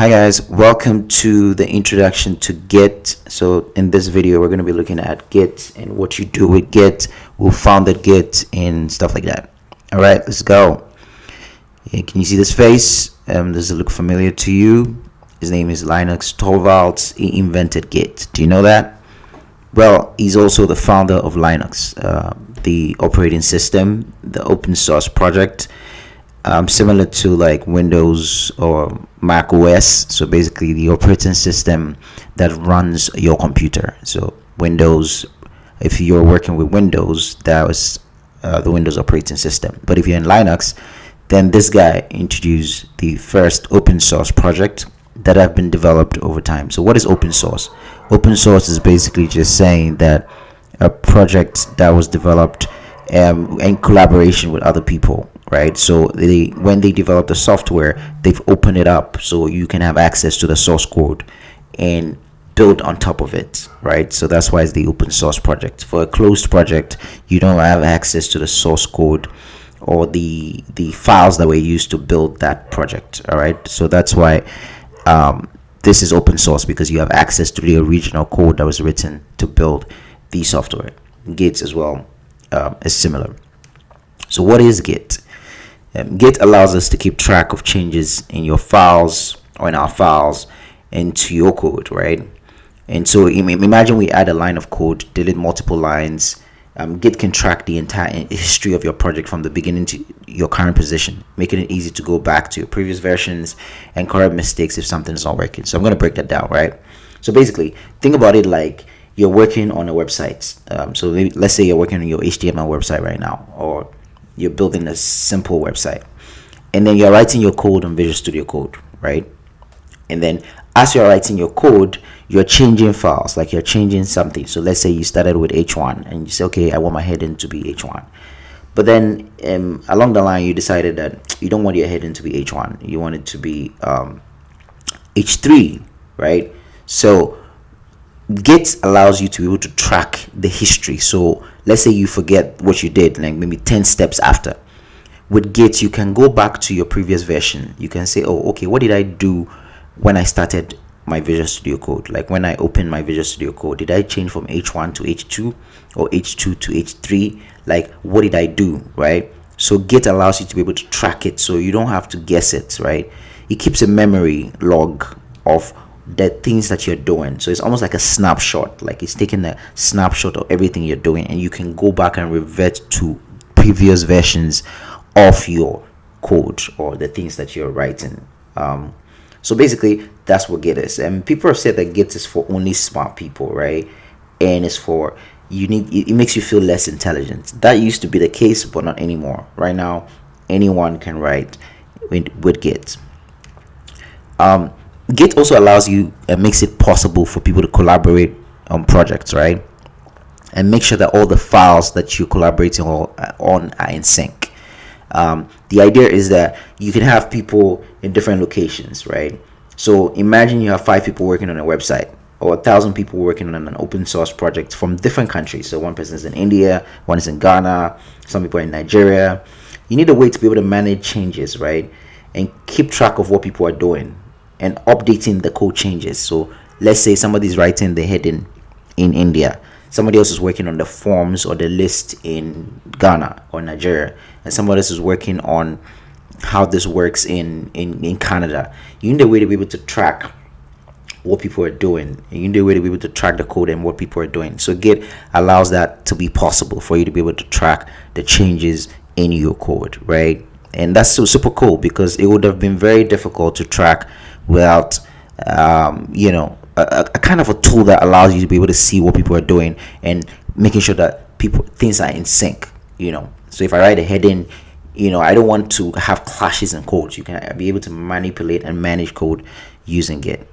Hi guys, welcome to the introduction to Git. So in this video we're going to be looking at Git and what you do with Git, who founded Git and stuff like that. Alright, let's go. Can you see this face? Does it look familiar to you? His name is Linus Torvalds. He invented Git. Do you know that? Well, he's also the founder of Linux, the operating system, the open source project, similar to like Windows or Mac OS. So basically the operating system that runs your computer. So Windows, if you're working with Windows, that was the Windows operating system. But if you're in Linux, then this guy introduced the first open source project that have been developed over time. So what is open source? Open source is basically just saying that a project that was developed in collaboration with other people, right? So when they develop the software, they've opened it up so you can have access to the source code and build on top of it, right? So that's why it's the open source project. For a closed project, you don't have access to the source code or the files that were used to build that project. All right, so that's why this is open source, because you have access to the original code that was written to build the software. Git as well is similar. So what is Git? Git allows us to keep track of changes in your files or in our files into your code, right? And so imagine we add a line of code, delete multiple lines. Git can track the entire history of your project from the beginning to your current position, making it easy to go back to your previous versions and correct mistakes if something is not working. So I'm going to break that down, right? So basically, think about it like you're working on a website. So let's say you're working on your HTML website right now, or you're building a simple website, and then you're writing your code on Visual Studio Code, right? And then as you're writing your code, you're changing files, like you're changing something. So let's say you started with H1 and you say, okay, I want my heading to be H1. But then along the line, you decided that you don't want your heading to be H1. You want it to be H3, right? So Git allows you to be able to track the history. So let's say you forget what you did, like maybe 10 steps after. With Git, you can go back to your previous version. You can say, oh, okay, what did I do when I started my Visual Studio Code? Like when I opened my Visual Studio Code, did I change from H1 to H2 or H2 to H3? Like what did I do, right? So Git allows you to be able to track it, so you don't have to guess it, right? It keeps a memory log of the things that you're doing. So it's almost like a snapshot, like it's taking a snapshot of everything you're doing, and you can go back and revert to previous versions of your code or the things that you're writing. So basically that's what Git is. And people have said that Git is for only smart people, right? And it's for it makes you feel less intelligent. That used to be the case, but not anymore. Right now anyone can write with Git. Git also allows you and makes it possible for people to collaborate on projects, right? And make sure that all the files that you're collaborating on are in sync. The idea is that you can have people in different locations, right? So imagine you have 5 people working on a website, or 1,000 people working on an open source project from different countries. So one person is in India, one is in Ghana, some people are in Nigeria. You need a way to be able to manage changes, right? And keep track of what people are doing and updating the code changes. So let's say somebody's writing the heading in India, somebody else is working on the forms or the list in Ghana or Nigeria, and somebody else is working on how this works in Canada. You need a way to be able to track what people are doing, and you need a way to be able to track the code and what people are doing. So Git allows that to be possible for you to be able to track the changes in your code, right? And that's so super cool, because it would have been very difficult to track without a kind of a tool that allows you to be able to see what people are doing and making sure that things are in sync. So if I write a heading, I don't want to have clashes in code. You can be able to manipulate and manage code using Git.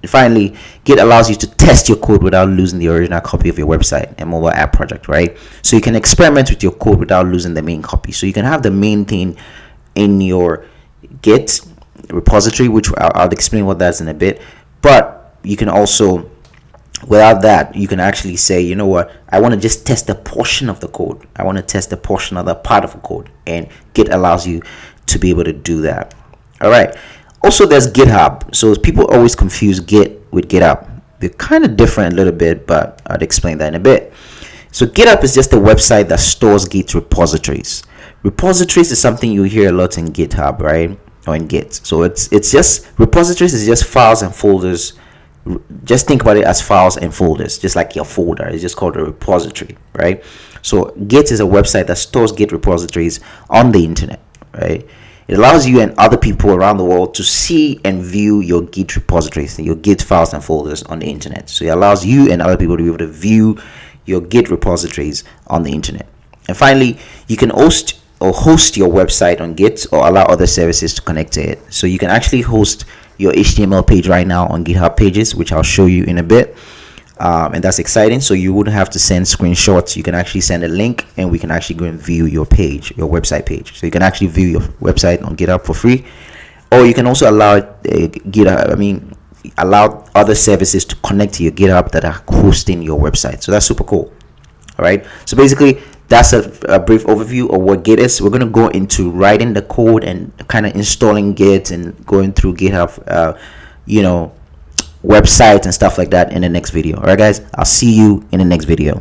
And finally, Git allows you to test your code without losing the original copy of your website and mobile app project, right? So you can experiment with your code without losing the main copy. So you can have the main thing in your Git repository, which I'll explain what that's in a bit. But you can also, without that, you can actually say, you know what, I want to just test a portion of the code. I want to test a portion of the part of the code, and Git allows you to be able to do that. All right. Also, there's GitHub. So people always confuse Git with GitHub. They're kind of different a little bit, but I'll explain that in a bit. So GitHub is just a website that stores Git repositories. Repositories is something you hear a lot in GitHub, right? Or in Git. So it's just repositories is just files and folders. Just think about it as files and folders, just like your folder. It's just called a repository, right? So Git is a website that stores Git repositories on the internet, right? It allows you and other people around the world to see and view your Git repositories, your Git files and folders on the internet. So it allows you and other people to be able to view your Git repositories on the internet. And finally, you can host your website on Git or allow other services to connect to it. So you can actually host your HTML page right now on GitHub Pages, which I'll show you in a bit. And that's exciting. So you wouldn't have to send screenshots. You can actually send a link and we can actually go and view your page, your website page. So you can actually view your website on GitHub for free. Or you can also allow allow other services to connect to your GitHub that are hosting your website. So that's super cool. All right. So basically, that's a brief overview of what Git is. We're going to go into writing the code and kind of installing Git and going through GitHub, websites and stuff like that in the next video. All right, guys, I'll see you in the next video.